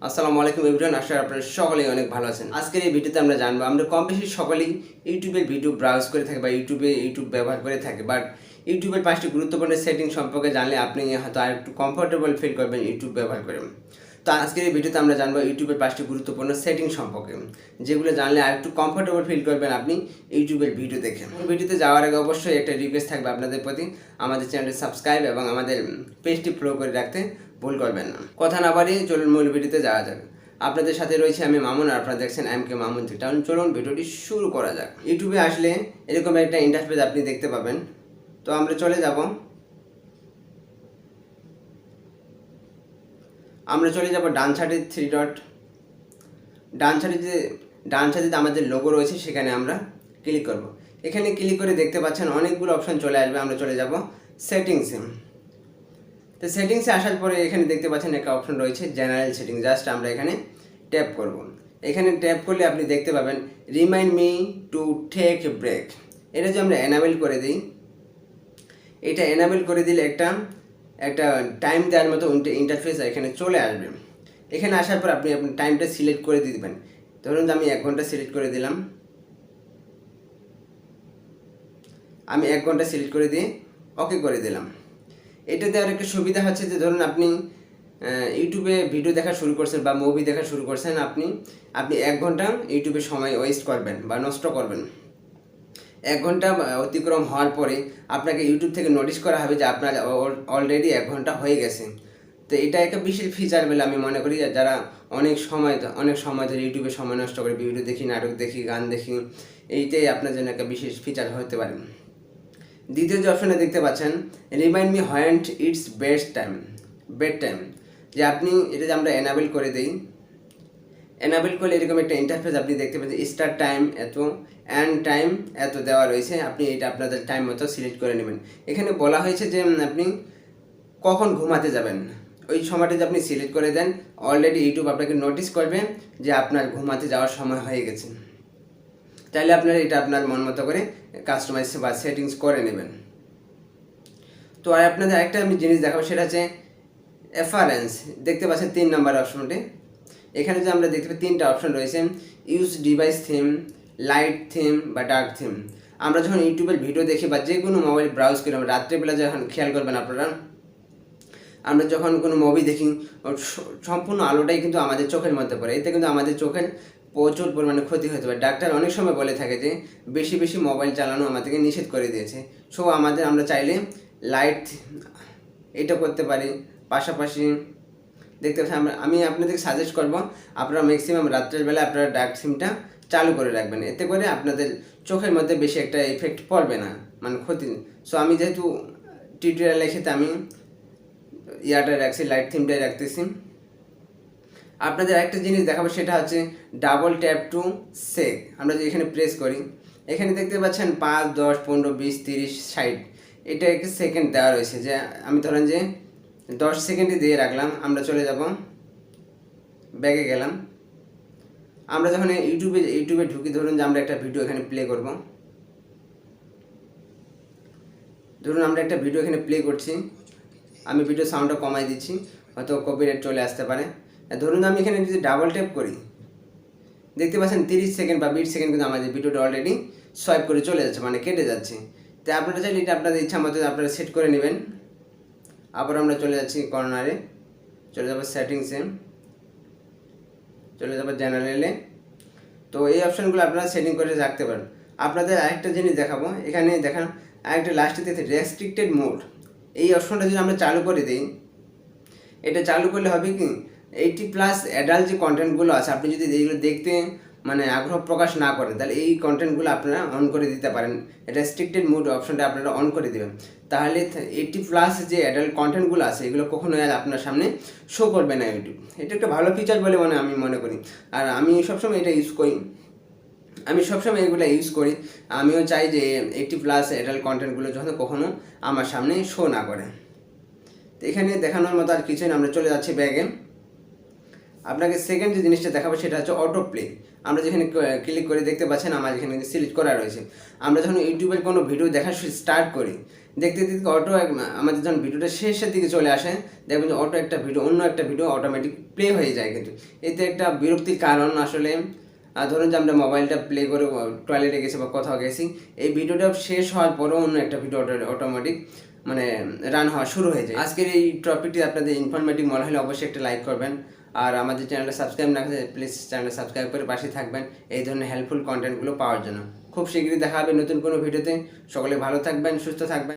আসসালামু আলাইকুম এভরিওয়ান, আশা করি আপনারা সকলেই অনেক ভালো আছেন। আজকের এই ভিডিওতে আমরা জানবো, আমরা কম বেশি সকলেই ইউটিউবের ভিডিও ব্রাউজ করে থাকি বা ইউটিউব ব্যবহার করে থাকি, বাট ইউটিউবের 5টি গুরুত্বপূর্ণ সেটিং সম্পর্কে জানলে আপনি হয়তো আর একটু কমফোর্টেবল ফিল করবেন ইউটিউব ব্যবহার করে। তো আজকের এই ভিডিওতে আমরা জানবো ইউটিউবের 5টি গুরুত্বপূর্ণ সেটিং সম্পর্কে, যেগুলো জানলে আর একটু কমফোর্টেবল ফিল করবেন আপনি ইউটিউবের ভিডিও দেখে। ভিডিওতে যাওয়ার আগে অবশ্যই একটা রিকোয়েস্ট থাকবে আপনাদের প্রতি, আমাদের চ্যানেলটি সাবস্ক্রাইব এবং আমাদের পেজটি ফলো করে রাখতে ভুল করবেন না। কথা না বাড়িয়ে চলুন মূল ভিডিওতে যাওয়া যাবে। আপনাদের সাথে রয়েছে আমি মামুন, আর আপনারা দেখছেন এম কে মামুন থেকে। তাহলে চলুন ভিডিওটি শুরু করা যাক। ইউটিউবে আসলে এরকম একটা ইন্টারফেস আপনি দেখতে পাবেন। তো আমরা চলে যাব ডান সাইডে থ্রি ডট, ডান সাইডে আমাদের লোগো রয়েছে, সেখানে আমরা ক্লিক করব। এখানে ক্লিক করে দেখতে পাচ্ছেন অনেকগুলো অপশন চলে আসবে। আমরা চলে যাব সেটিংসে। তো সেটিংসে আসার পরে এখানে দেখতে পাচ্ছেন একটা অপশন রয়েছে জেনারেল সেটিং। জাস্ট আমরা এখানে ট্যাপ করব। এখানে ট্যাপ করলে আপনি দেখতে পাবেন remind me to take a break. এটা যে আমরা এনাবেল করে দিই, এটা এনাবেল করে দিলে একটা টাইম দেওয়ার মতো ইন্টারফেস এখানে চলে আসবে। এখানে আসার পর আপনি আপনার টাইমটা সিলেক্ট করে দিবেন। ধরুন আমি 1 ঘন্টা সিলেক্ট করে দিলাম। আমি 1 ঘন্টা সিলেক্ট করে দিয়ে ওকে করে দিলাম। এটা দেওয়ার একটা সুবিধা হচ্ছে যে ধরুন আপনি ইউটিউবে ভিডিও দেখা শুরু করছেন বা মুভি দেখা শুরু করছেন, আপনি 1 ঘন্টা ইউটিউবে সময় ওয়েস্ট করবেন বা নষ্ট করবেন। 1 ঘন্টা অতিক্রম হওয়ার পরে আপনাকে ইউটিউব থেকে নোটিশ করা হবে যে আপনার অলরেডি 1 ঘন্টা হয়ে গেছে। তো এটা একটা বিশেষ ফিচার বলে আমি মনে করি, যারা অনেক সময় ধরে ইউটিউবে সময় নষ্ট করে ভিডিও দেখি, নাটক দেখি, গান দেখি, এইটাই আপনার জন্য একটা বিশেষ ফিচার হতে পারে। দ্বিতীয় যে অপশনে দেখতে পাচ্ছেন remind me when it's bed time, যে আপনি এটা যে আমরা এনাবেল করে দিই, এনাবেল করলে এরকম একটা ইন্টারফেস আপনি দেখতে পাচ্ছেন। স্টার্ট টাইম এত, এন্ড টাইম এত দেওয়া রয়েছে। আপনি এটা আপনাদের টাইম মতো সিলেক্ট করে নেবেন। এখানে বলা হয়েছে যে আপনি কখন ঘুমাতে যাবেন, ওই সময়টা যে আপনি সিলেক্ট করে দেন, অলরেডি ইউটিউব আপনাকে নোটিস করবে যে আপনার ঘুমাতে যাওয়ার সময় হয়ে গেছে। তাহলে আপনারা এটা আপনার মন মতো করে কাস্টমাইজ বা সেটিংস করে নেবেন। তো আর আপনাদের একটা আমি জিনিস দেখাবো, সেটা হচ্ছে রেফারেন্স। দেখতে পাচ্ছেন 3 নম্বর অপশনটি। এখানে যে আমরা দেখতে পাই 3টা অপশন রয়েছে, use device theme, light theme বা ডার্ক থিম। আমরা যখন ইউটিউবের ভিডিও দেখি বা যে কোনো মোবাইল ব্রাউজ করি, রাত্রেবেলা যখন খেয়াল করবেন আপনারা, আমরা যখন কোনো মুভি দেখি সম্পূর্ণ আলোটাই কিন্তু আমাদের চোখের মধ্যে পড়ে। এতে কিন্তু আমাদের চোখের প্রচুর পরিমাণে ক্ষতি হতে পারে। ডাক্তার অনেক সময় বলে থাকে যে বেশি মোবাইল চালানো আমাদেরকে নিষেধ করে দিয়েছে। সো আমরা চাইলে লাইট এটা করতে পারি। পাশাপাশি দেখতে পাচ্ছি আমি আপনাদের সাজেস্ট করব, আপনারা ম্যাক্সিমাম রাত্রের বেলা আপনারা ডার্ক থিমটা চালু করে রাখবেন। এতে করে আপনাদের চোখের মধ্যে বেশি একটা এফেক্ট পড়বে না, মানে ক্ষতি। সো আমি যেহেতু টিউটোরিয়ালের ক্ষেত্রে আমি ইয়াটাই রাখছি, লাইট থিমটাই রাখতেছি। আপনাদের একটা জিনিস দেখাবো, সেটা হচ্ছে ডাবল ট্যাপ টু সেক। আমরা যে এখানে প্রেস করি, এখানে দেখতে পাচ্ছেন 5, 10, 15, 20, 30, 60 এটা একটা সেকেন্ড দেওয়া রয়েছে। যে আমি ধরেন যে 10 সেকেন্ডে দিয়ে রাখলাম। আমরা চলে যাব, ব্যাগে গেলাম। আমরা যখন ইউটিউবে ঢুকি, ধরুন যে আমরা একটা ভিডিও এখানে প্লে করব। ধরুন আমরা একটা ভিডিও এখানে প্লে করছি, আমি ভিডিও সাউন্ডটা কমাই দিচ্ছি, হয়তো কপিরাইট চলে আসতে পারে। ধরুন আমি এখানে যদি ডাবল ট্যাপ করি, দেখতে পাচ্ছেন 30 সেকেন্ড বা 20 সেকেন্ড কিন্তু আমাদের ভিডিওটা অলরেডি সোয়াইপ করে চলে যাচ্ছে, মানে কেটে যাচ্ছে। তো আপনারা চাইলে এটা আপনাদের ইচ্ছা মতো আপনারা সেট করে নেবেন। আবার আমরা চলে যাচ্ছি কর্নারে, চলে যাবো সেটিংসে, চলে যাবো জেনারেলে। তো এই অপশানগুলো আপনারা সেটিং করে রাখতে পারেন। আপনাদের আরেকটা জিনিস দেখাবো, এখানে দেখান আরেকটা লাস্টে দেখতে রেস্ট্রিক্টেড মোড। এই অপশনটা যদি আমরা চালু করে দিই, এটা চালু করলে হবে কি 80+ অ্যাডাল্ট যে কন্টেন্টগুলো আছে, আপনি যদি এইগুলো দেখতে মানে আগ্রহ প্রকাশ না করেন, তাহলে এই কন্টেন্টগুলো আপনারা অন করে দিতে পারেন। রেস্ট্রিক্টেড মোড অপশনটা আপনারা অন করে দেবেন। তাহলে 80+ যে অ্যাডাল্ট কন্টেন্টগুলো আছে, এগুলো কখনোই আর আপনার সামনে শো করবে না ইউটিউব। এটা একটা ভালো ফিচার বলে আমি মনে করি, আর আমি সবসময় এটা ইউজ করি। এগুলো ইউজ করি। আমিও চাই যে 80+ অ্যাডাল্ট কন্টেন্টগুলো যখন কখনো আমার সামনে শো না করে। তো এখানে দেখানোর মতো আর কিছুই না। আমরা চলে যাচ্ছি ব্যাগে। আপনাকে সেকেন্ড যে জিনিসটা দেখাবো সেটা হচ্ছে অটো প্লে। আমরা যেখানে ক্লিক করে দেখতে পাচ্ছেন আমার এখানে সিলেক্ট করা রয়েছে। আমরা যখন ইউটিউবের কোনো ভিডিও দেখা স্টার্ট করি, দেখতে দেখতে অটো আমাদের যখন ভিডিওটা শেষের দিকে চলে আসে, দেখবেন যে অটো একটা ভিডিও অন্য একটা ভিডিও অটোমেটিক প্লে হয়ে যায়। কিন্তু এতে একটা বিরক্তির কারণ আসলে ধরুন যে আমরা মোবাইলটা প্লে করে টয়লেটে গেছি বা কোথাও গেছি, এই ভিডিওটা শেষ হওয়ার পরেও অন্য একটা ভিডিও অটোমেটিক মানে রান হওয়া শুরু হয়ে যায়। আজকের এই টপিকটি আপনাদের ইনফরমেটিভ মনে হলে অবশ্যই একটা লাইক করবেন, আর আমাদের চ্যানেলটা সাবস্ক্রাইব না করে প্লিজ চ্যানেলটা সাবস্ক্রাইব করে পাশে থাকবেন এই ধরনের হেল্পফুল কন্টেন্টগুলো পাওয়ার জন্য। খুব শীঘ্রই দেখা হবে নতুন কোনো ভিডিওতে। সকলে ভালো থাকবেন, সুস্থ থাকবেন।